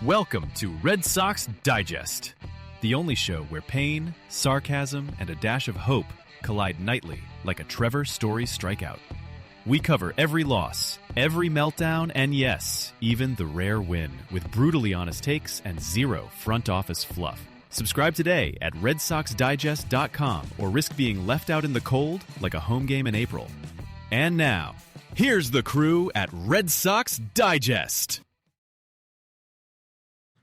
Welcome to Red Sox Digest, the only show where pain, sarcasm, and a dash of hope collide nightly like a Trevor Story strikeout. We cover every loss, every meltdown, and yes, even the rare win, with brutally honest takes and zero front office fluff. Subscribe today at RedSoxDigest.com or risk being left out in the cold like a home game in April. And now, here's the crew at Red Sox Digest.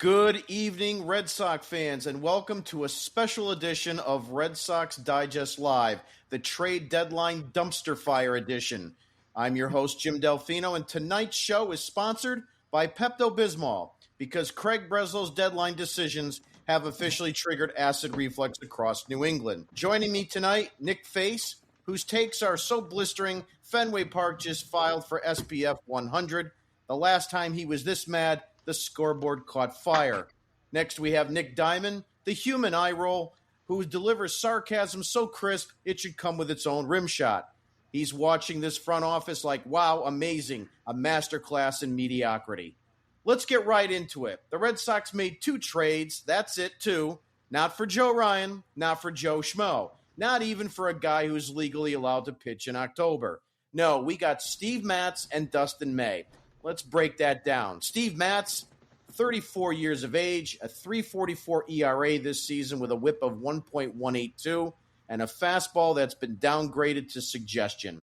Good evening, Red Sox fans, and welcome to a special edition of Red Sox Digest Live, the trade deadline dumpster fire edition. I'm your host, Jim Delfino, and tonight's show is sponsored by Pepto-Bismol because Craig Breslow's deadline decisions have officially triggered acid reflux across New England. Joining me tonight, Nick Face, whose takes are so blistering, Fenway Park just filed for SPF 100. The last time he was this mad, the scoreboard caught fire. Next, we have Nick Diamond, the human eye roll, who delivers sarcasm so crisp it should come with its own rim shot. He's watching this front office like, wow, amazing, a masterclass in mediocrity. Let's get right into it. The Red Sox made 2 trades. That's it, 2. Not for Joe Ryan, not for Joe Schmo, not even for a guy who's legally allowed to pitch in October. No, we got Steve Matz and Dustin May. Let's break that down. Steve Matz, 34 years of age, a .344 ERA this season with a whip of 1.182 and a fastball that's been downgraded to suggestion.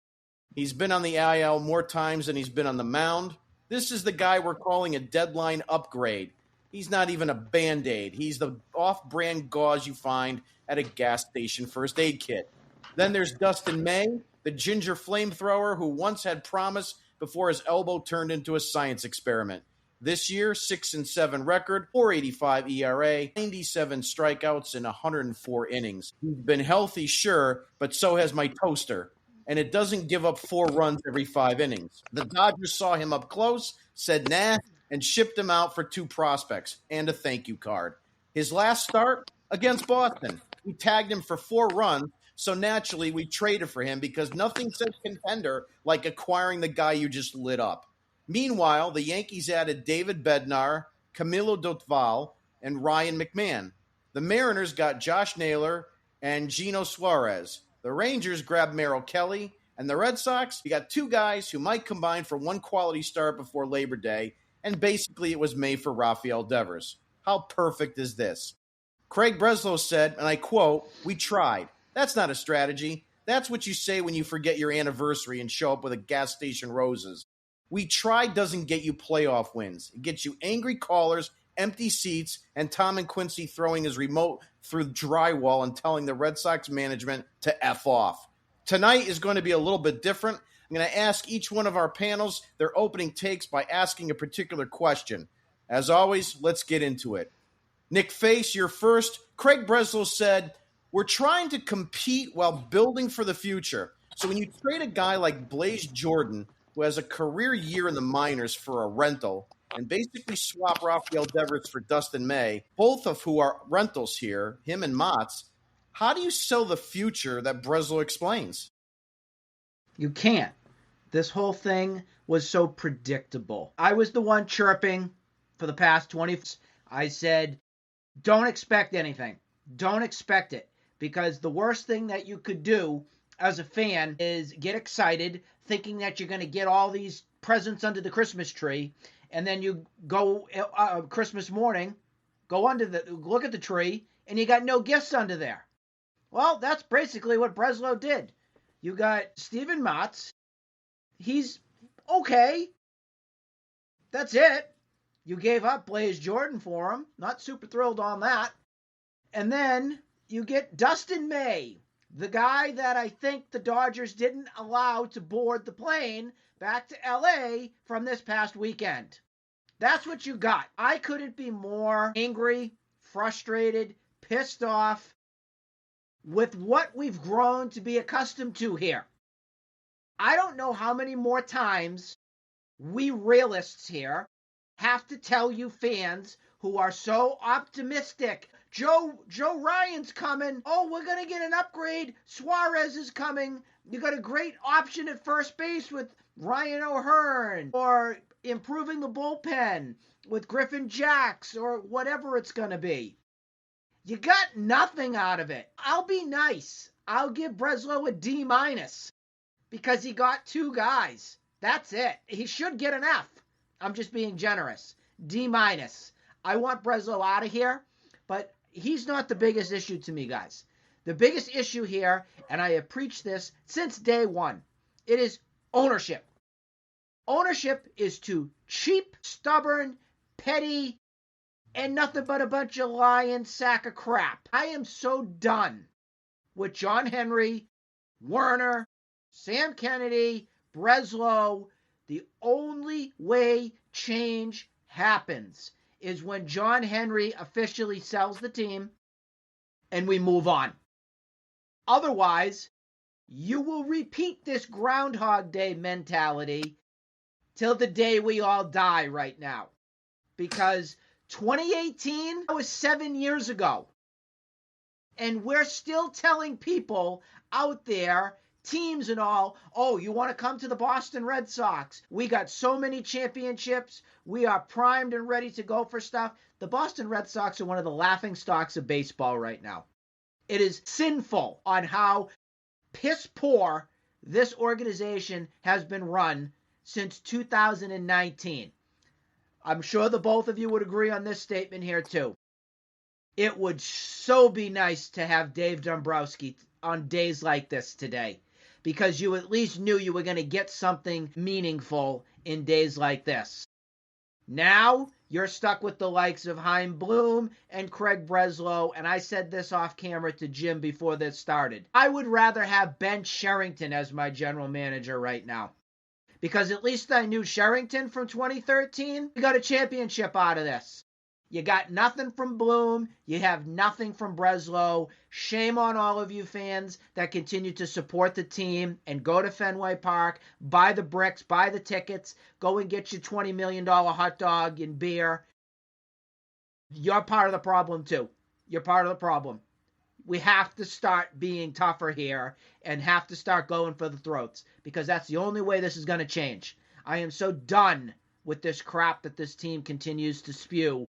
He's been on the IL more times than he's been on the mound. This is the guy we're calling a deadline upgrade. He's not even a Band-Aid. He's the off-brand gauze you find at a gas station first aid kit. Then there's Dustin May, the ginger flamethrower who once had promise before his elbow turned into a science experiment. This year, 6-7 record, .485 ERA, 97 strikeouts in 104 innings. He's been healthy, sure, but so has my toaster. And it doesn't give up 4 runs every 5 innings. The Dodgers saw him up close, said nah, and shipped him out for 2 prospects and a thank you card. His last start against Boston, we tagged him for 4 runs, so naturally we traded for him because nothing says contender like acquiring the guy you just lit up. Meanwhile, the Yankees added David Bednar, Camilo Doval, and Ryan McMahon. The Mariners got Josh Naylor and Gino Suarez. The Rangers grabbed Merrill Kelly. And the Red Sox, you got 2 guys who might combine for 1 quality start before Labor Day, and basically it was made for Rafael Devers. How perfect is this? Craig Breslow said, and I quote, "We tried." That's not a strategy. That's what you say when you forget your anniversary and show up with a gas station roses. We tried doesn't get you playoff wins. It gets you angry callers, empty seats, and Tom and Quincy throwing his remote through drywall and telling the Red Sox management to F off. Tonight is going to be a little bit different. I'm going to ask each one of our panels their opening takes by asking a particular question. As always, let's get into it. Nick Face, you're first. Craig Breslow said, "We're trying to compete while building for the future." So when you trade a guy like Blaze Jordan, who has a career year in the minors for a rental, and basically swap Rafael Devers for Dustin May, both of who are rentals here, him and Matz, how do you sell the future that Breslow explains? You can't. This whole thing was so predictable. I was the one chirping for the past 20. I said, don't expect anything. Don't expect it. Because the worst thing that you could do as a fan is get excited thinking that you're going to get all these presents under the Christmas tree, and then you go Christmas morning, look at the tree, and you got no gifts under there. Well, that's basically what Breslow did. You got Steven Matz. He's okay. That's it. You gave up Blaze Jordan for him. Not super thrilled on that. And then you get Dustin May, the guy that I think the Dodgers didn't allow to board the plane back to LA from this past weekend. That's what you got. I couldn't be more angry, frustrated, pissed off with what we've grown to be accustomed to here. I don't know how many more times we realists here have to tell you fans who are so optimistic. Joe Ryan's coming. Oh, we're going to get an upgrade. Suarez is coming. You got a great option at first base with Ryan O'Hearn, or improving the bullpen, with Griffin Jacks or whatever it's going to be. You got nothing out of it. I'll be nice. I'll give Breslow a D- because he got two guys. That's it. He should get an F. I'm just being generous. D-. I want Breslow out of here, but he's not the biggest issue to me, guys. The biggest issue here, and I have preached this since day one, it is ownership. Ownership is too cheap, stubborn, petty, and nothing but a bunch of lying sack of crap. I am so done with John Henry, Werner, Sam Kennedy, Breslow. The only way change happens is when John Henry officially sells the team and we move on. Otherwise, you will repeat this Groundhog Day mentality till the day we all die right now. Because 2018 was 7 years ago. And we're still telling people out there, teams and all, oh, you want to come to the Boston Red Sox? We got so many championships. We are primed and ready to go for stuff. The Boston Red Sox are one of the laughingstocks of baseball right now. It is sinful on how piss poor this organization has been run since 2019. I'm sure the both of you would agree on this statement here too. It would so be nice to have Dave Dombrowski on days like this today, because you at least knew you were going to get something meaningful in days like this. Now, you're stuck with the likes of Chaim Bloom and Craig Breslow, and I said this off camera to Jim before this started. I would rather have Ben Sherrington as my general manager right now, because at least I knew Sherrington from 2013. We got a championship out of this. You got nothing from Bloom. You have nothing from Breslow. Shame on all of you fans that continue to support the team and go to Fenway Park, buy the bricks, buy the tickets, go and get your $20 million hot dog and beer. You're part of the problem too. You're part of the problem. We have to start being tougher here and have to start going for the throats, because that's the only way this is going to change. I am so done with this crap that this team continues to spew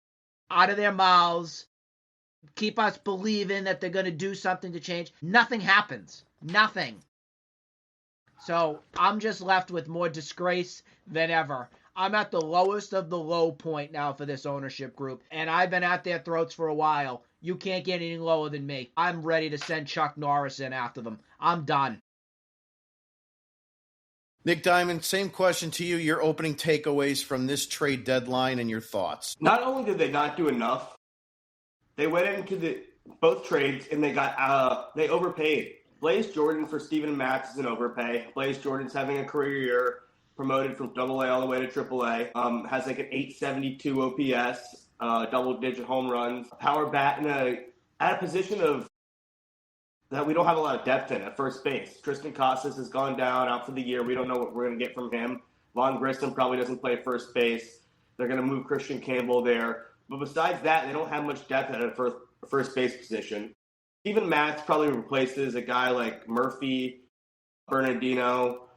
out of their mouths, keep us believing that they're going to do something to change. Nothing happens. Nothing. So I'm just left with more disgrace than ever. I'm at the lowest of the low point now for this ownership group, and I've been at their throats for a while. You can't get any lower than me. I'm ready to send Chuck Norris in after them. I'm done. Nick Diamond, same question to you. Your opening takeaways from this trade deadline and your thoughts. Not only did they not do enough, they went into both trades and they overpaid. Blaze Jordan for Steven Matz is an overpay. Blaze Jordan's having a career year, promoted from AA all the way to AAA. Has like an 872 OPS, double-digit home runs, power bat at a position of that we don't have a lot of depth in at first base. Tristan Casas has gone down, out for the year. We don't know what we're going to get from him. Vaughn Grissom probably doesn't play first base. They're going to move Christian Campbell there. But besides that, they don't have much depth at a first base position. Steven Matz probably replaces a guy like Murphy, Bernardino,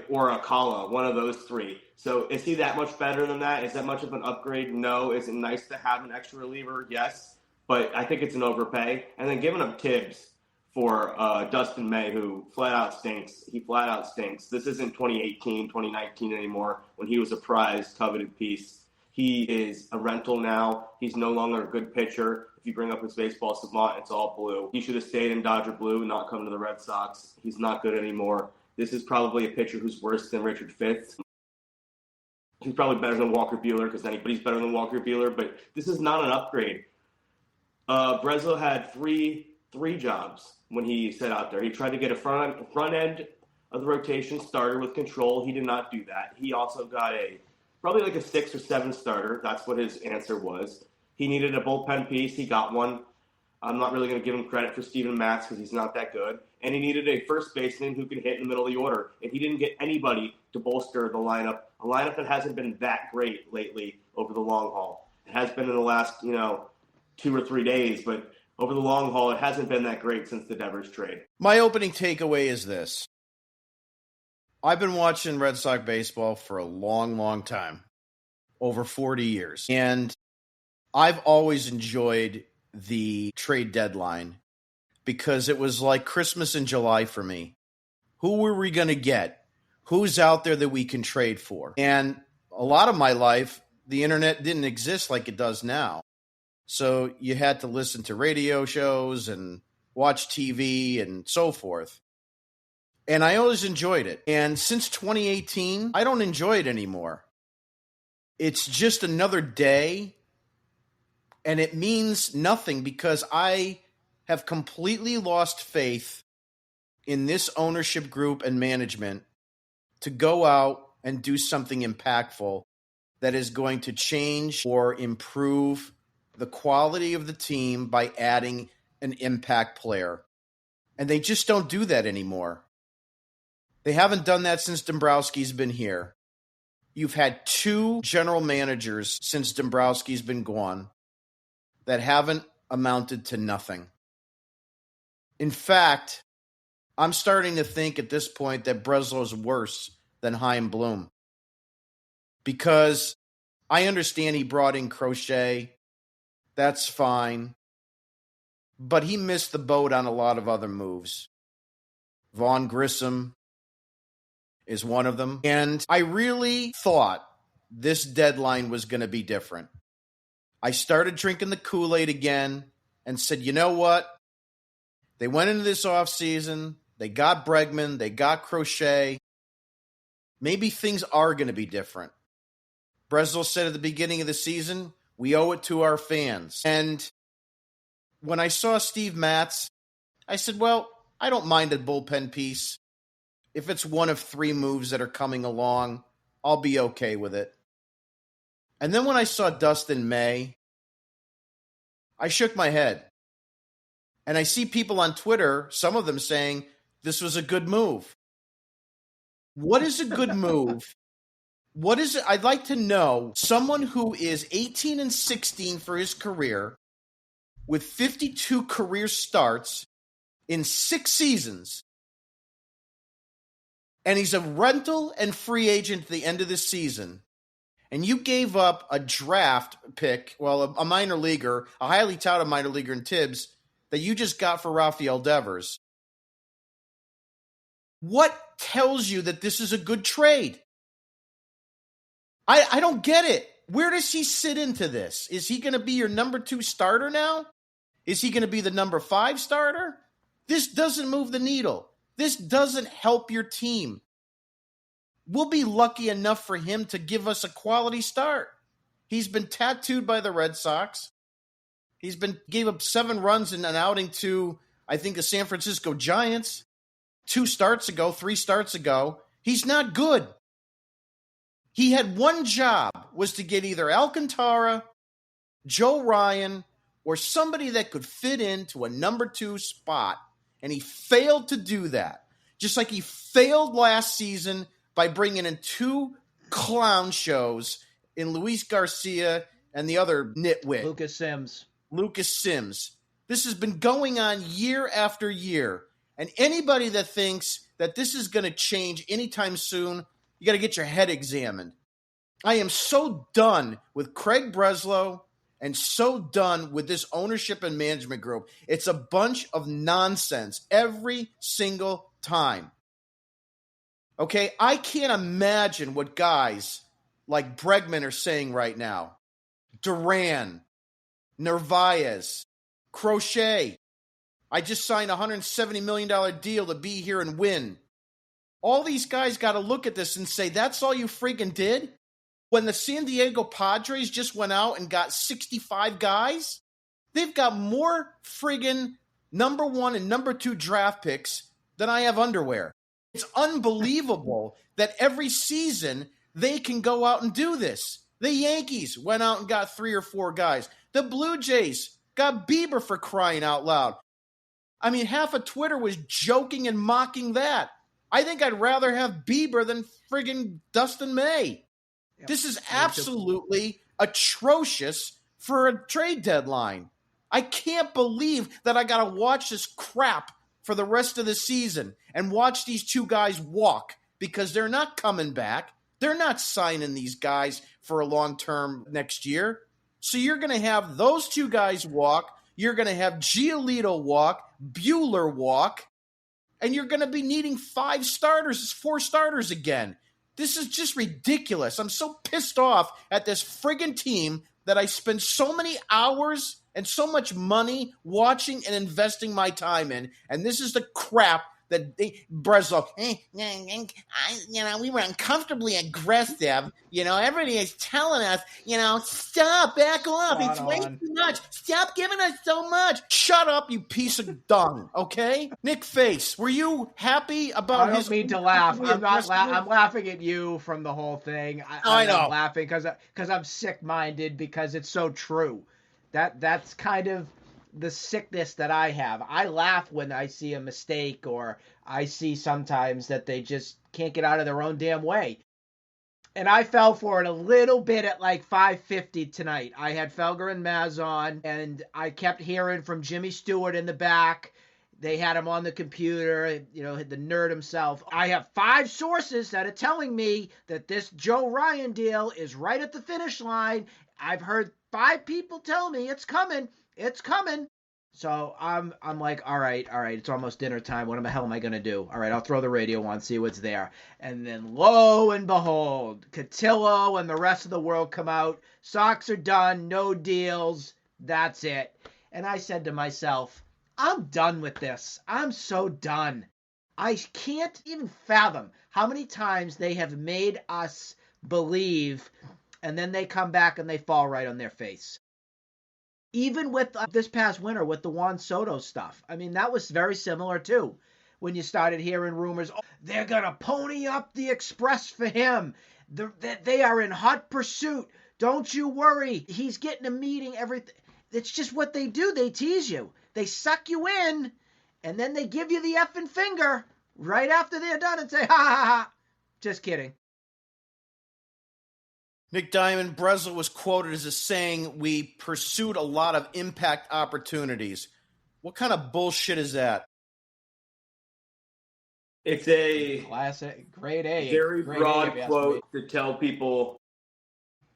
or Akala, one of those three. So is he that much better than that? Is that much of an upgrade? No. Is it nice to have an extra reliever? Yes. But I think it's an overpay. And then giving up Tibbs for Dustin May, who flat out stinks. He flat out stinks. This isn't 2018, 2019 anymore when he was a prized, coveted piece. He is a rental now. He's no longer a good pitcher. If you bring up his baseball savant, it's all blue. He should have stayed in Dodger blue, not come to the Red Sox. He's not good anymore. This is probably a pitcher who's worse than Richard Fitz. He's probably better than Walker Buehler because anybody's better than Walker Buehler, but this is not an upgrade. Breslow had three jobs when he set out there. He tried to get a front end of the rotation starter with control. He did not do that. He also got probably like a 6 or 7 starter. That's what his answer was. He needed a bullpen piece. He got one. I'm not really going to give him credit for Steven Matz because he's not that good. And he needed a first baseman who could hit in the middle of the order. And he didn't get anybody to bolster the lineup. A lineup that hasn't been that great lately over the long haul. It has been in the last, 2 or 3 days, but over the long haul, it hasn't been that great since the Devers trade. My opening takeaway is this. I've been watching Red Sox baseball for a long, long time. over 40 years. And I've always enjoyed the trade deadline because it was like Christmas in July for me. Who were we going to get? Who's out there that we can trade for? And a lot of my life, the internet didn't exist like it does now. So you had to listen to radio shows and watch TV and so forth. And I always enjoyed it. And since 2018, I don't enjoy it anymore. It's just another day. And it means nothing because I have completely lost faith in this ownership group and management to go out and do something impactful that is going to change or improve the quality of the team by adding an impact player. And they just don't do that anymore. They haven't done that since Dombrowski's been here. You've had 2 general managers since Dombrowski's been gone that haven't amounted to nothing. In fact, I'm starting to think at this point that Breslow's worse than Chaim Bloom. Because I understand he brought in Crochet. That's fine. But he missed the boat on a lot of other moves. Vaughn Grissom is one of them. And I really thought this deadline was going to be different. I started drinking the Kool-Aid again and said, you know what? They went into this offseason. They got Bregman. They got Crochet. Maybe things are going to be different. Breslow said at the beginning of the season, we owe it to our fans. And when I saw Steve Matz, I said, well, I don't mind a bullpen piece. If it's one of 3 moves that are coming along, I'll be okay with it. And then when I saw Dustin May, I shook my head. And I see people on Twitter, some of them saying, this was a good move. What is a good move? What is it? I'd like to know someone who is 18-16 for his career with 52 career starts in 6 seasons. And he's a rental and free agent at the end of this season. And you gave up a draft pick, well, a minor leaguer, a highly touted minor leaguer in Tibbs that you just got for Rafael Devers. What tells you that this is a good trade? I don't get it. Where does he sit into this? Is he going to be your number 2 starter now? Is he going to be the number 5 starter? This doesn't move the needle. This doesn't help your team. We'll be lucky enough for him to give us a quality start. He's been tattooed by the Red Sox. Gave up 7 runs in an outing to, I think, the San Francisco Giants 3 starts ago. He's not good. He had one job, was to get either Alcantara, Joe Ryan, or somebody that could fit into a number 2 spot, and he failed to do that. Just like he failed last season by bringing in 2 clown shows in Luis Garcia and the other nitwit. Lucas Sims. This has been going on year after year. And anybody that thinks that this is going to change anytime soon, you got to get your head examined. I am so done with Craig Breslow and so done with this ownership and management group. It's a bunch of nonsense every single time. Okay, I can't imagine what guys like Bregman are saying right now. Duran, Narvaez, Crochet. I just signed a $170 million deal to be here and win. All these guys got to look at this and say, that's all you freaking did? When the San Diego Padres just went out and got 65 guys, they've got more friggin' number 1 and number 2 draft picks than I have underwear. It's unbelievable that every season they can go out and do this. The Yankees went out and got 3 or 4 guys. The Blue Jays got Bieber, for crying out loud. I mean, half of Twitter was joking and mocking that. I think I'd rather have Bieber than friggin' Dustin May. Yep. This is absolutely atrocious for a trade deadline. I can't believe that I got to watch this crap for the rest of the season and watch these 2 guys walk because they're not coming back. They're not signing these guys for a long term next year. So you're going to have those two guys walk. You're going to have Giolito walk, Buehler walk, and you're going to be needing 4 starters again. This is just ridiculous. I'm so pissed off at this friggin' team that I spend so many hours and so much money watching and investing my time in. And this is the crap that Breslow, we were uncomfortably aggressive. Everybody is telling us, stop, back off. It's way too much. Stop giving us so much. Shut up, you piece of dung, okay? Nick Face, were you happy about his... I don't mean to laugh. I'm laughing at you from the whole thing. I know. I'm laughing because I'm sick-minded because it's so true. That's kind of the sickness that I have. I laugh when I see a mistake, or I see sometimes that they just can't get out of their own damn way. And I fell for it a little bit at like 5:50 tonight. I had Felger and Matz on, and I kept hearing from Jimmy Stewart in the back. They had him on the computer, the nerd himself. I have 5 sources that are telling me that this Joe Ryan deal is right at the finish line. I've heard 5 people tell me it's coming. It's coming. So I'm like, all right, it's almost dinner time. What the hell am I going to do? All right, I'll throw the radio on, see what's there. And then lo and behold, Cotillo and the rest of the world come out. Sox are done, no deals. That's it. And I said to myself, I'm done with this. I'm so done. I can't even fathom how many times they have made us believe, and then they come back and they fall right on their face. Even with this past winter with the Juan Soto stuff. I mean, that was very similar too. When you started hearing rumors, they're going to pony up the express for him. They are in hot pursuit. Don't you worry. He's getting a meeting, everything. It's just what they do. They tease you. They suck you in, and then they give you the effing finger right after they're done and say, ha, ha, ha. Just kidding. Nick Diamond, Breslow was quoted as saying, we pursued a lot of impact opportunities. What kind of bullshit is that? It's a classic, grade A. Very broad quote to tell people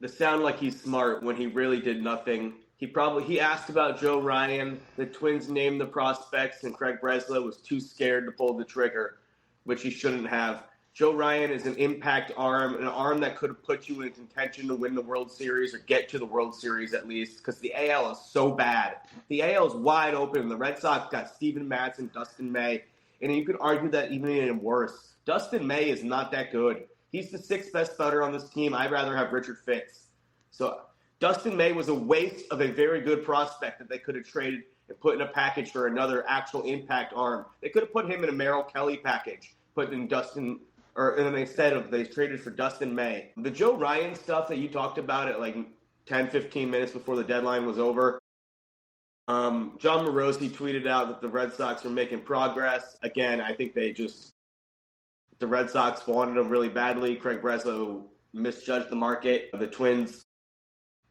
to sound like he's smart when he really did nothing. He asked about Joe Ryan. The Twins named the prospects, and Craig Breslow was too scared to pull the trigger, which he shouldn't have. Joe Ryan is an impact arm, an arm that could have put you in contention to win the World Series or get to the World Series at least, because the AL is so bad. The AL is wide open. The Red Sox got Steven Matz and Dustin May, and you could argue that even worse. Dustin May is not that good. He's the 6th best batter on this team. I'd rather have Richard Fitz. So Dustin May was a waste of a very good prospect that they could have traded and put in a package for another actual impact arm. They could have put him in a Merrill Kelly package, put in Dustin. And they traded for Dustin May. The Joe Ryan stuff that you talked about at like 10, 15 minutes before the deadline was over, John Morosi tweeted out that the Red Sox were making progress. Again, I think the Red Sox wanted him really badly. Craig Breslow misjudged the market. The Twins,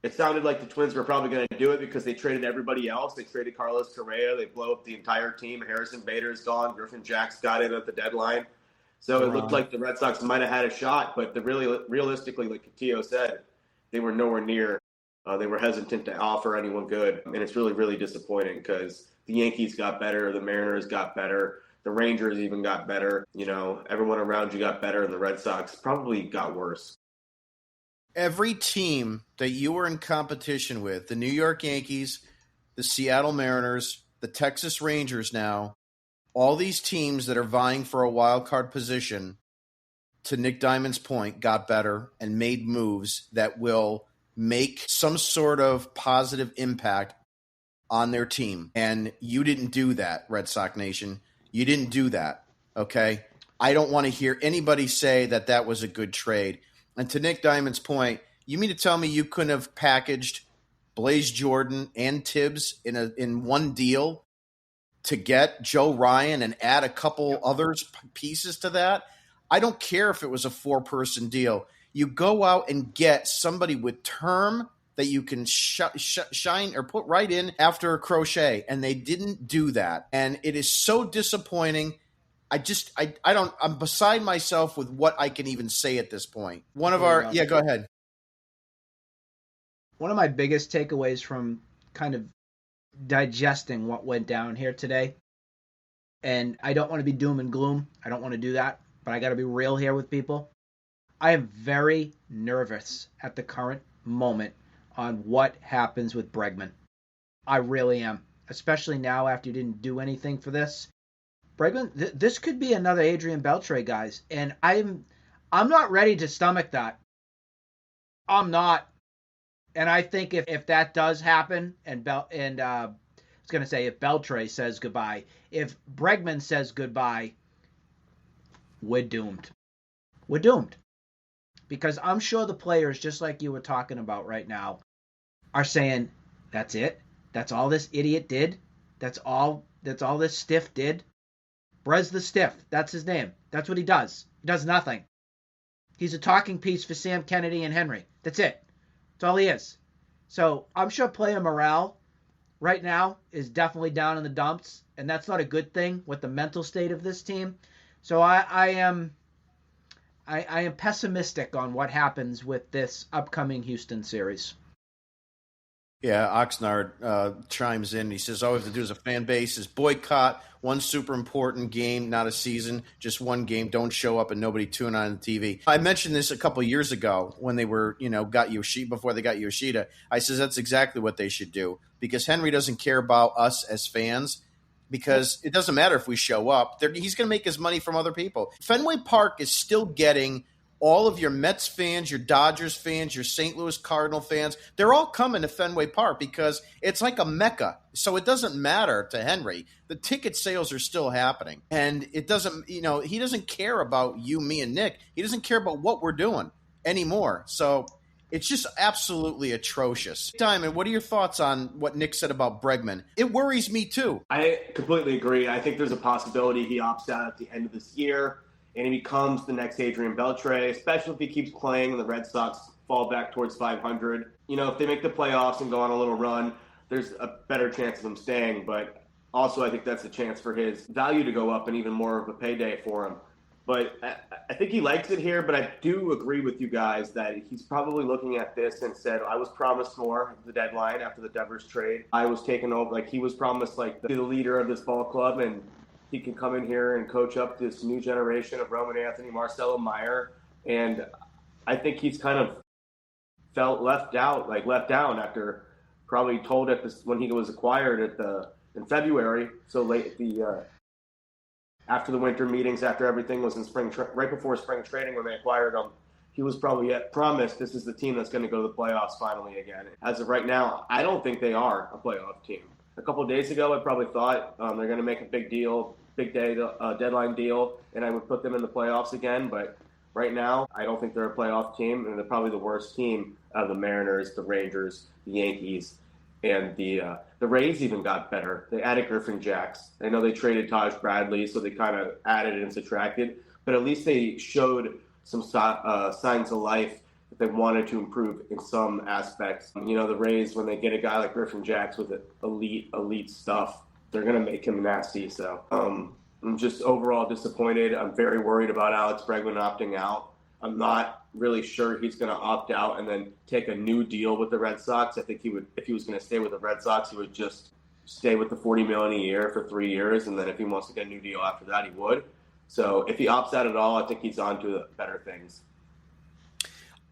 it sounded like the Twins were probably going to do it because they traded everybody else. They traded Carlos Correa. They blow up the entire team. Harrison Bader's gone. Griffin Jacks got in at the deadline. So it looked like the Red Sox might have had a shot, but realistically, like Cotillo said, they were nowhere near. They were hesitant to offer anyone good, and it's really, really disappointing because the Yankees got better, the Mariners got better, the Rangers even got better. Everyone around you got better, and the Red Sox probably got worse. Every team that you were in competition with, the New York Yankees, the Seattle Mariners, the Texas Rangers now, all these teams that are vying for a wild card position, to Nick Diamond's point, got better and made moves that will make some sort of positive impact on their team. And you didn't do that, Red Sox Nation. You didn't do that, okay? I don't want to hear anybody say that that was a good trade. And to Nick Diamond's point, you mean to tell me you couldn't have packaged Blaze Jordan and Tibbs in one deal to get Joe Ryan and add a couple others pieces to that? I don't care if it was a 4-person deal. You go out and get somebody with term that you can shine or put right in after a Crochet, and they didn't do that. And it is so disappointing. I'm beside myself with what I can even say at this point. Go ahead. One of my biggest takeaways from kind of digesting what went down here today, and I don't want to be doom and gloom. I don't want to do that, but I got to be real here with people. I am very nervous at the current moment on what happens with Bregman. I really am, especially now after you didn't do anything for this. Bregman, this could be another Adrian Beltre, guys, and I'm not ready to stomach that. I'm not, and I think if that does happen, I was going to say if Beltre says goodbye, if Bregman says goodbye, we're doomed. We're doomed. Because I'm sure the players, just like you were talking about right now, are saying, that's it? That's all this idiot did? That's all this stiff did? Brez the Stiff, that's his name. That's what he does. He does nothing. He's a talking piece for Sam Kennedy and Henry. That's it. That's all he is. So I'm sure player morale right now is definitely down in the dumps, and that's not a good thing with the mental state of this team. So I am pessimistic on what happens with this upcoming Houston series. Yeah, Oxnard chimes in. He says, all we have to do as a fan base is boycott one super important game, not a season, just one game. Don't show up and nobody tune on the TV. I mentioned this a couple years ago when they were, got Yoshida, before they got Yoshida. I says that's exactly what they should do because Henry doesn't care about us as fans because it doesn't matter if we show up. He's going to make his money from other people. Fenway Park is still getting all of your Mets fans, your Dodgers fans, your St. Louis Cardinal fans. They're all coming to Fenway Park because it's like a mecca. So it doesn't matter to Henry. The ticket sales are still happening. And it doesn't, he doesn't care about you, me, and Nick. He doesn't care about what we're doing anymore. So it's just absolutely atrocious. Diamond, what are your thoughts on what Nick said about Bregman? It worries me too. I completely agree. I think there's a possibility he opts out at the end of this year and he becomes the next Adrian Beltre, especially if he keeps playing and the Red Sox fall back towards 500. If they make the playoffs and go on a little run, there's a better chance of him staying. But also I think that's a chance for his value to go up and even more of a payday for him. But I think he likes it here, but I do agree with you guys that he's probably looking at this and said, I was promised more at the deadline after the Devers trade. I was taken over, he was promised the leader of this ball club, and he can come in here and coach up this new generation of Roman Anthony, Marcelo Meyer. And I think he's kind of felt left down after probably told when he was acquired in February, so late at after the winter meetings, after everything was in right before spring training when they acquired him, he was probably promised this is the team that's going to go to the playoffs finally again. As of right now, I don't think they are a playoff team. A couple of days ago, I probably thought they're going to make a big deadline deal, and I would put them in the playoffs again. But right now, I don't think they're a playoff team, and they're probably the worst team of the Mariners, the Rangers, the Yankees, and the Rays even got better. They added Griffin Jacks. I know they traded Taj Bradley, so they kind of added and subtracted, but at least they showed some signs of life that they wanted to improve in some aspects. The Rays, when they get a guy like Griffin Jacks with elite stuff, they're going to make him nasty. So I'm just overall disappointed. I'm very worried about Alex Bregman opting out. I'm not really sure he's going to opt out and then take a new deal with the Red Sox. I think he would, if he was going to stay with the Red Sox, he would just stay with the $40 million a year for 3 years, and then if he wants to get a new deal after that, he would. So if he opts out at all, I think he's on to better things.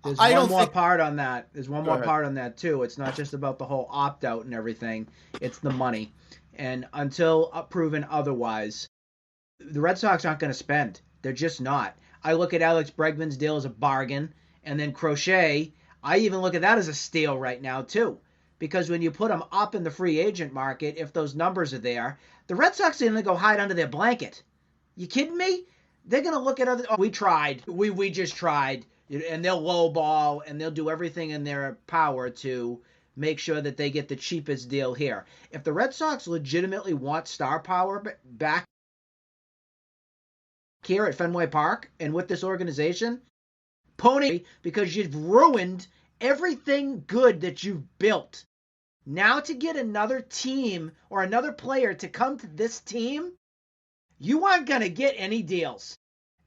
There's one more part on that. There's one more part on that, too. It's not just about the whole opt-out and everything. It's the money. And until proven otherwise, the Red Sox aren't going to spend. They're just not. I look at Alex Bregman's deal as a bargain, and then Crochet, I even look at that as a steal right now, too. Because when you put them up in the free agent market, if those numbers are there, the Red Sox are going to go hide under their blanket. You kidding me? They're going to look at we tried. We just tried. And they'll lowball, and they'll do everything in their power to make sure that they get the cheapest deal here. If the Red Sox legitimately want star power back here at Fenway Park and with this organization, pony, because you've ruined everything good that you've built. Now to get another team or another player to come to this team You aren't going to get any deals.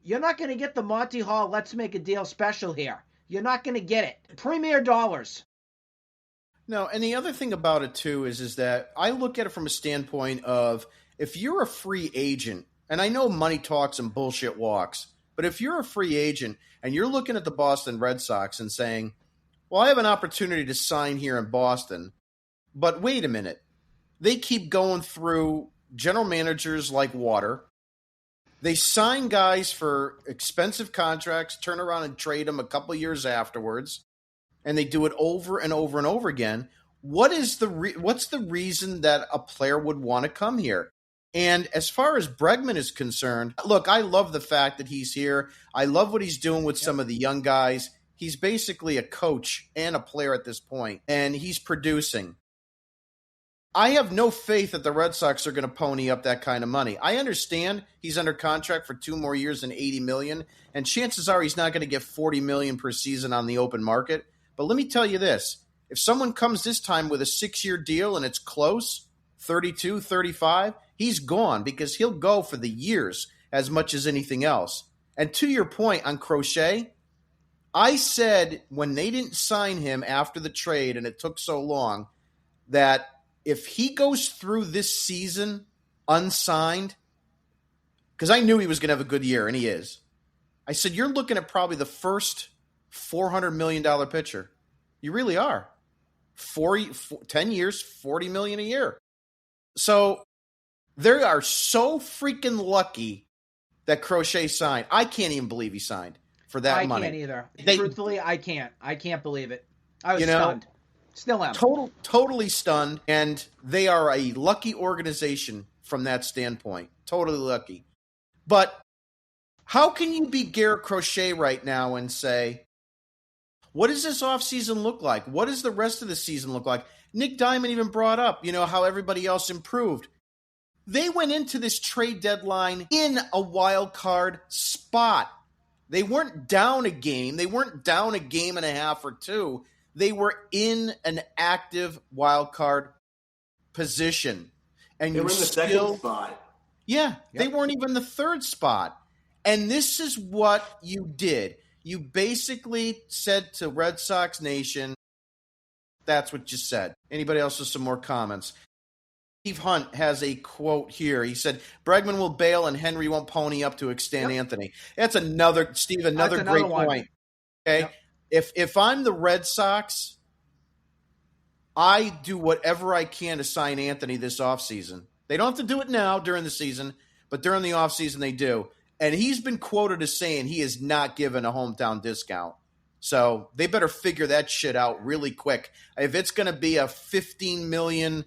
You're not going to get the Monty Hall let's make a deal special here. You're not going to get it. Premier dollars. No, and the other thing about it, too, is that I look at it from a standpoint of if you're a free agent, and I know money talks and bullshit walks, but if you're a free agent and you're looking at the Boston Red Sox and saying, well, I have an opportunity to sign here in Boston, but wait a minute. They keep going through general managers like water. They sign guys for expensive contracts, turn around and trade them a couple years afterwards, and they do it over and over and over again. What's the reason that a player would want to come here? And as far as Bregman is concerned, look, I love the fact that he's here. I love what he's doing with some of the young guys. He's basically a coach and a player at this point, and he's producing. I have no faith that the Red Sox are going to pony up that kind of money. I understand he's under contract for 2 more years and $80 million, and chances are he's not going to get $40 million per season on the open market. But let me tell you this. If someone comes this time with a 6-year deal and it's close, 32, 35, he's gone because he'll go for the years as much as anything else. And to your point on Crochet, I said when they didn't sign him after the trade and it took so long that if he goes through this season unsigned, because I knew he was going to have a good year, and he is, I said, you're looking at probably the first $400 million pitcher. You really are. 10 years, $40 million a year. So they are so freaking lucky that Crochet signed. I can't even believe he signed for that money. I can't either. Truthfully, I can't. I can't believe it. I was stunned. Still am. Totally stunned, and they are a lucky organization from that standpoint. Totally lucky. But how can you be Garrett Crochet right now and say, what does this offseason look like? What does the rest of the season look like? Nick Diamond even brought up, how everybody else improved. They went into this trade deadline in a wild card spot. They weren't down a game. They weren't down a game and a half or two. They were in an active wild card position. And they were in the second spot. Yeah, They weren't even the third spot. And this is what you did. You basically said to Red Sox Nation, that's what you said. Anybody else with some more comments? Steve Hunt has a quote here. He said, Bregman will bail and Henry won't pony up to extend Anthony. That's another great point. Okay. Yep. If I'm the Red Sox, I do whatever I can to sign Anthony this offseason. They don't have to do it now during the season, but during the offseason they do. And he's been quoted as saying he is not given a hometown discount. So they better figure that shit out really quick. If it's going to be a 15-year,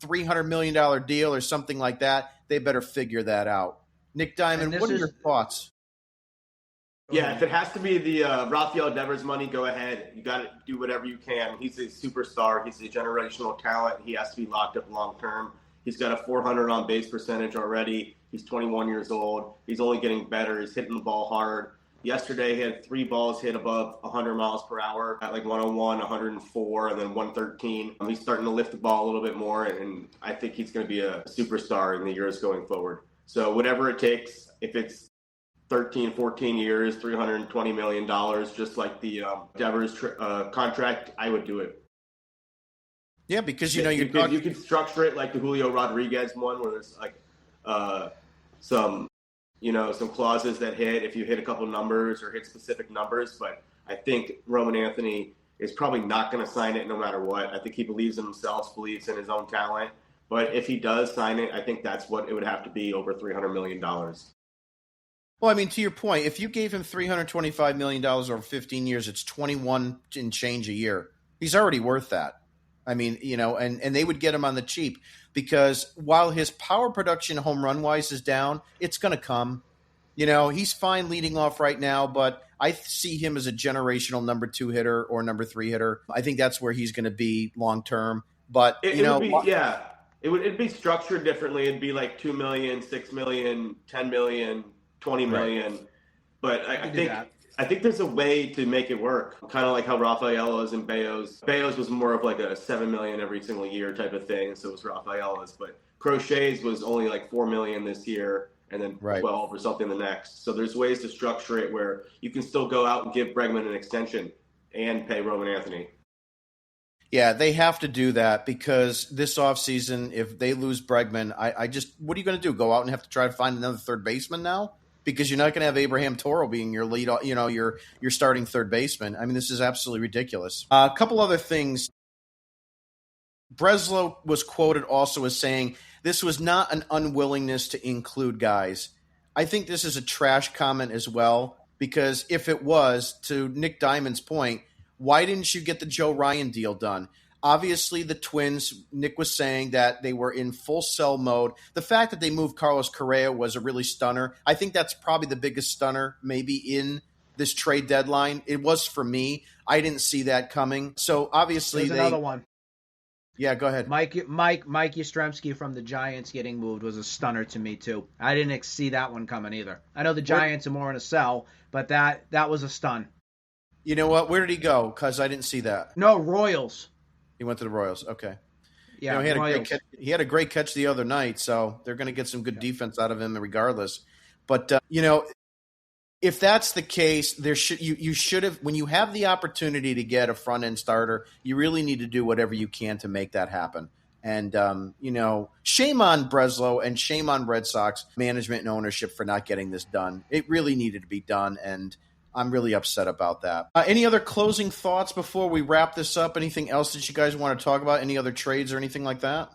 $300 million deal or something like that, they better figure that out. Nick Diamond, what are your thoughts? Yeah, if it has to be the Rafael Devers money, go ahead. You got to do whatever you can. He's a superstar. He's a generational talent. He has to be locked up long term. He's got a 400 on base percentage already. He's 21 years old. He's only getting better. He's hitting the ball hard. Yesterday, he had 3 balls hit above 100 miles per hour at like 101, 104, and then 113. He's starting to lift the ball a little bit more, and I think he's going to be a superstar in the years going forward. So whatever it takes, if it's 13, 14 years, $320 million, just like the Devers contract, I would do it. Yeah, because you could structure it like the Julio Rodriguez one, where there's like some clauses that hit if you hit a couple numbers or hit specific numbers. But I think Roman Anthony is probably not going to sign it no matter what. I think he believes in himself, believes in his own talent. But if he does sign it, I think that's what it would have to be, over $300 million. Well, I mean, to your point, if you gave him $325 million over 15 years, it's 21 and change a year. He's already worth that. I mean, and they would get him on the cheap because while his power production home run wise is down, it's going to come. He's fine leading off right now, but I see him as a generational number 2 hitter or number 3 hitter. I think that's where he's going to be long term. But it'd be structured differently. It'd be like $2 million, $6 million, $10 million, $20 million. Right. But I I think there's a way to make it work, kind of like how Rafaela's and Bayo's. Bayo's was more of like a $7 million every single year type of thing, so was Rafaela's. But Crochet's was only like $4 million this year, and then Right. 12 or something the next. So there's ways to structure it where you can still go out and give Bregman an extension and pay Roman Anthony. Yeah, they have to do that because this offseason, if they lose Bregman, I just – what are you going to do? Go out and have to try to find another third baseman now? Because you're not going to have Abraham Toro being your lead, your starting third baseman. I mean, this is absolutely ridiculous. A couple other things. Breslow was quoted also as saying this was not an unwillingness to include guys. I think this is a trash comment as well because if it was, to Nick Diamond's point, why didn't you get the Joe Ryan deal done? Obviously, the Twins, Nick was saying that they were in full sell mode. The fact that they moved Carlos Correa was a really stunner. I think that's probably the biggest stunner maybe in this trade deadline. It was for me. I didn't see that coming. So obviously There's another one. Yeah, go ahead. Mike Yastrzemski from the Giants getting moved was a stunner to me too. I didn't see that one coming either. I know the Giants are more in a sell, but that was a stun. You know what? Where did he go? Because I didn't see that. No, Royals. He went to the Royals. Okay. Yeah, he had a great catch the other night, so they're going to get some good defense out of him regardless. But if that's the case, you should have, when you have the opportunity to get a front end starter, you really need to do whatever you can to make that happen. And shame on Breslow and shame on Red Sox management and ownership for not getting this done. It really needed to be done, and I'm really upset about that. Any other closing thoughts before we wrap this up? Anything else that you guys want to talk about? Any other trades or anything like that?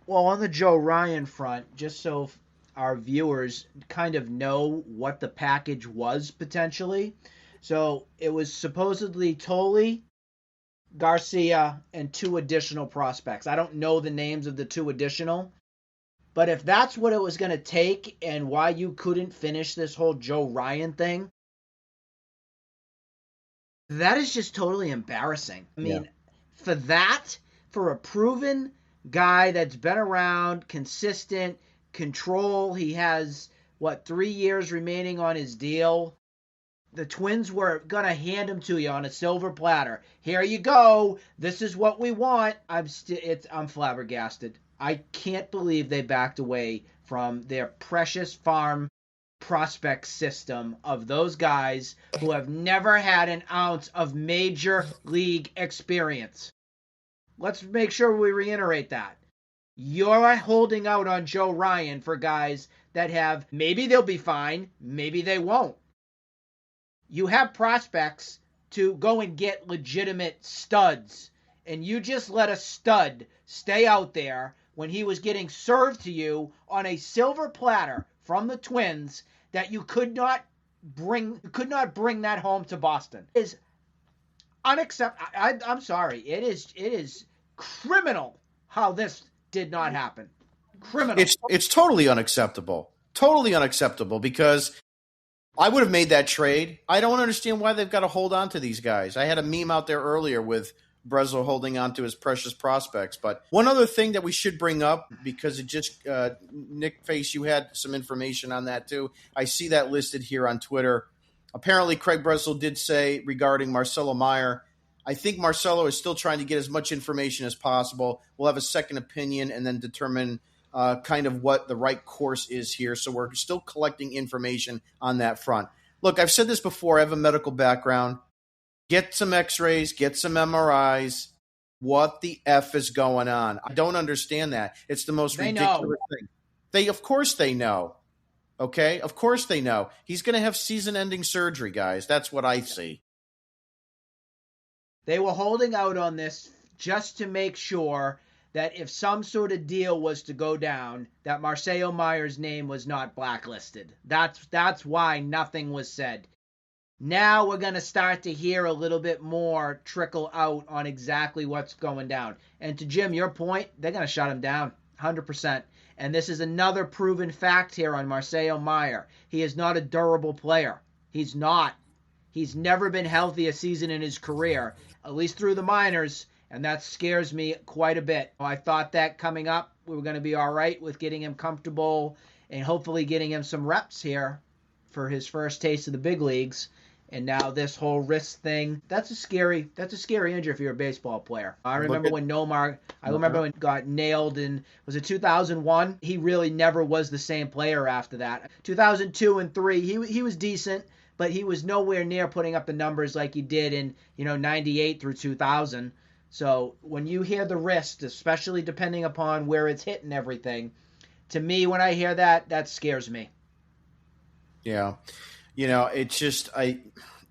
Well, on the Joe Ryan front, just so our viewers kind of know what the package was potentially. So it was supposedly Tolley, Garcia, and 2 additional prospects. I don't know the names of the 2 additional. But if that's what it was going to take and why you couldn't finish this whole Joe Ryan thing, that is just totally embarrassing. I mean, for a proven guy that's been around, consistent, control, he has, 3 years remaining on his deal. The Twins were going to hand him to you on a silver platter. Here you go. This is what we want. I'm flabbergasted. I can't believe they backed away from their precious farm prospect system of those guys who have never had an ounce of major league experience. Let's make sure we reiterate that. You're holding out on Joe Ryan for guys that have, maybe they'll be fine, maybe they won't. You have prospects to go and get legitimate studs, and you just let a stud stay out there when he was getting served to you on a silver platter from the Twins that you could not bring that home to Boston. It is unacceptable. I'm sorry. It is criminal how this did not happen. Criminal. It's totally unacceptable. Totally unacceptable because I would have made that trade. I don't understand why they've got to hold on to these guys. I had a meme out there earlier with Breslow holding on to his precious prospects. But one other thing that we should bring up, because it just Nick Face, you had some information on that too. I see that listed here on Twitter. Apparently, Craig Breslow did say regarding Marcelo Meyer, I think Marcelo is still trying to get as much information as possible. We'll have a second opinion and then determine kind of what the right course is here. So we're still collecting information on that front. Look, I've said this before. I have a medical background. Get some x-rays, get some MRIs. What the F is going on? I don't understand that. It's the most ridiculous thing. Of course they know. Okay? Of course they know. He's going to have season-ending surgery, guys. That's what I see. They were holding out on this just to make sure that if some sort of deal was to go down, that Marcelo Meyer's name was not blacklisted. That's why nothing was said. Now we're going to start to hear a little bit more trickle out on exactly what's going down. And to Jim, your point, they're going to shut him down 100%. And this is another proven fact here on Marcelo Meyer. He is not a durable player. He's not. He's never been healthy a season in his career, at least through the minors, and that scares me quite a bit. I thought that coming up, we were going to be all right with getting him comfortable and hopefully getting him some reps here for his first taste of the big leagues. And now this whole wrist thing, that's a scary injury if you're a baseball player. I remember when Nomar got nailed in, was it 2001? He really never was the same player after that. 2002 and 3, he was decent, but he was nowhere near putting up the numbers like he did in, 98 through 2000. So when you hear the wrist, especially depending upon where it's hit and everything, to me, when I hear that, that scares me. Yeah. It's just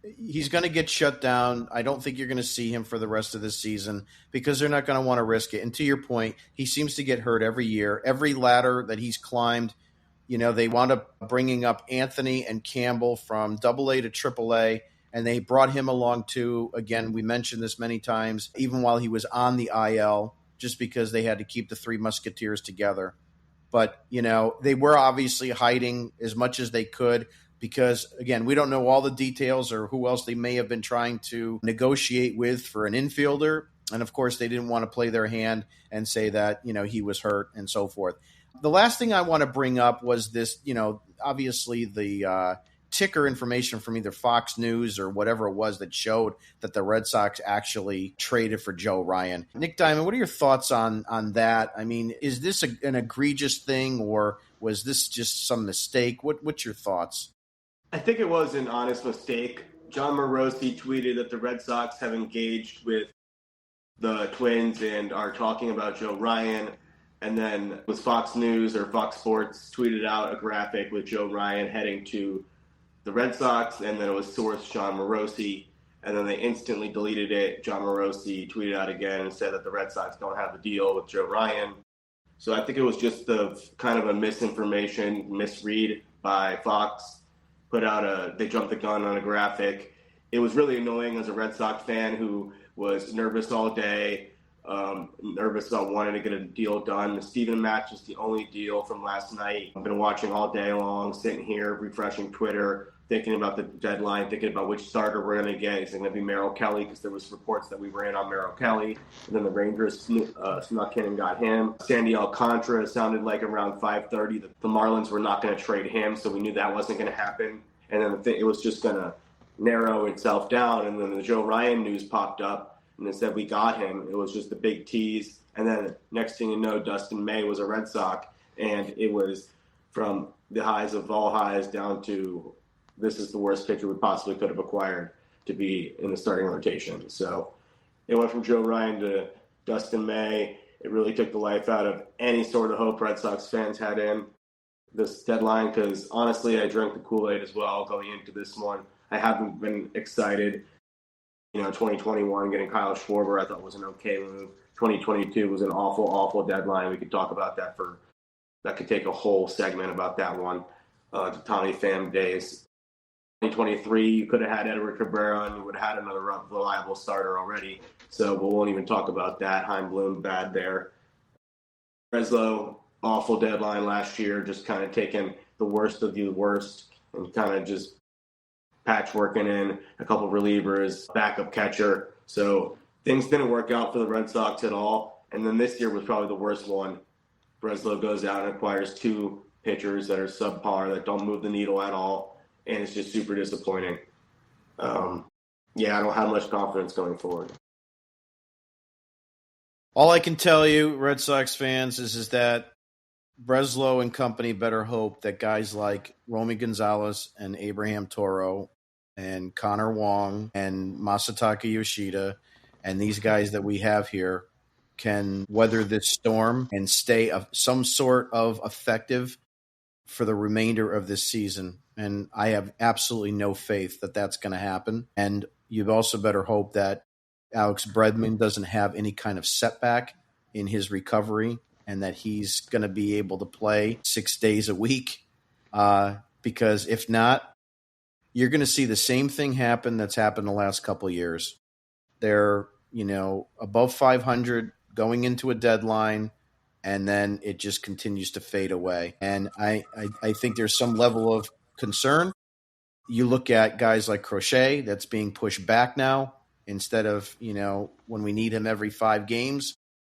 he's going to get shut down. I don't think you're going to see him for the rest of the season because they're not going to want to risk it. And to your point, he seems to get hurt every year. Every ladder that he's climbed, they wound up bringing up Anthony and Campbell from AA to AAA, and they brought him along too. Again, we mentioned this many times, even while he was on the IL, just because they had to keep the Three Musketeers together. But, they were obviously hiding as much as they could because, again, we don't know all the details or who else they may have been trying to negotiate with for an infielder. And, of course, they didn't want to play their hand and say that, he was hurt and so forth. The last thing I want to bring up was this, obviously the ticker information from either Fox News or whatever it was that showed that the Red Sox actually traded for Joe Ryan. Nick Diamond, what are your thoughts on that? I mean, is this an egregious thing or was this just some mistake? What's your thoughts? I think it was an honest mistake. John Morosi tweeted that the Red Sox have engaged with the Twins and are talking about Joe Ryan. And then it was Fox News or Fox Sports tweeted out a graphic with Joe Ryan heading to the Red Sox, and then it was sourced John Morosi, and then they instantly deleted it. John Morosi tweeted out again and said that the Red Sox don't have a deal with Joe Ryan. So I think it was just kind of a misread by Fox. They jumped the gun on a graphic. It was really annoying as a Red Sox fan who was nervous all day, nervous about wanting to get a deal done. The Steven Matz was the only deal from last night. I've been watching all day long, sitting here, refreshing Twitter, thinking about the deadline, thinking about which starter we're going to get. Is it going to be Merrill Kelly? Because there was reports that we were in on Merrill Kelly. And then the Rangers snuck in and got him. Sandy Alcantara sounded like around 5:30 that the Marlins were not going to trade him, so we knew that wasn't going to happen. And then it was just going to narrow itself down. And then the Joe Ryan news popped up, and they said we got him. It was just a big tease. And then next thing you know, Dustin May was a Red Sox, and it was from the highs of all highs down to this is the worst pitcher we possibly could have acquired to be in the starting rotation. So it went from Joe Ryan to Dustin May. It really took the life out of any sort of hope Red Sox fans had in this deadline because, honestly, I drank the Kool-Aid as well going into this one. I haven't been excited. 2021, getting Kyle Schwarber, I thought was an okay move. 2022 was an awful, awful deadline. We could talk about that that could take a whole segment about that one. The Tommy Pham days. 2023, you could have had Edward Cabrera and you would have had another reliable starter already. So we won't even talk about that. Heim Bloom, bad there. Breslow, awful deadline last year, just kind of taking the worst of the worst and kind of just patchworking in a couple of relievers, backup catcher. So things didn't work out for the Red Sox at all. And then this year was probably the worst one. Breslow goes out and acquires two pitchers that are subpar, that don't move the needle at all. And it's just super disappointing. I don't have much confidence going forward. All I can tell you, Red Sox fans, is that Breslow and company better hope that guys like Romy Gonzalez and Abraham Toro and Connor Wong and Masataka Yoshida and these guys that we have here can weather this storm and stay some sort of effective for the remainder of this season. And I have absolutely no faith that that's going to happen. And you also better hope that Alex Bregman doesn't have any kind of setback in his recovery and that he's going to be able to play 6 days a week. Because if not, you're going to see the same thing happen that's happened the last couple of years. They're, above 500 going into a deadline, and then it just continues to fade away. And I think there's some level of concern. You look at guys like Crochet that's being pushed back now instead of, when we need him every 5 games.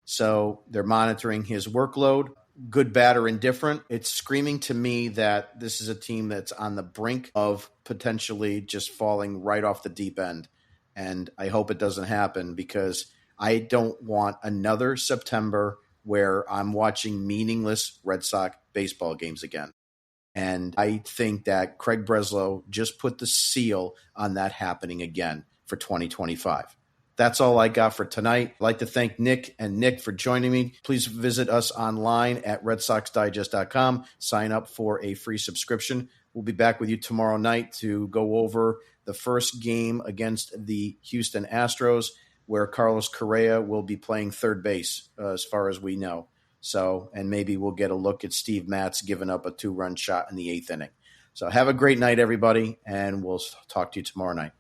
So they're monitoring his workload. good, bad, or indifferent, it's screaming to me that this is a team that's on the brink of potentially just falling right off the deep end. And I hope it doesn't happen, because I don't want another September where I'm watching meaningless Red Sox baseball games again. And I think that Craig Breslow just put the seal on that happening again for 2025. That's all I got for tonight. I'd like to thank Nick for joining me. Please visit us online at redsoxdigest.com. Sign up for a free subscription. We'll be back with you tomorrow night to go over the first game against the Houston Astros, where Carlos Correa will be playing third base, as far as we know. So, and maybe we'll get a look at Steve Matz giving up a 2-run shot in the 8th inning. So have a great night, everybody, and we'll talk to you tomorrow night.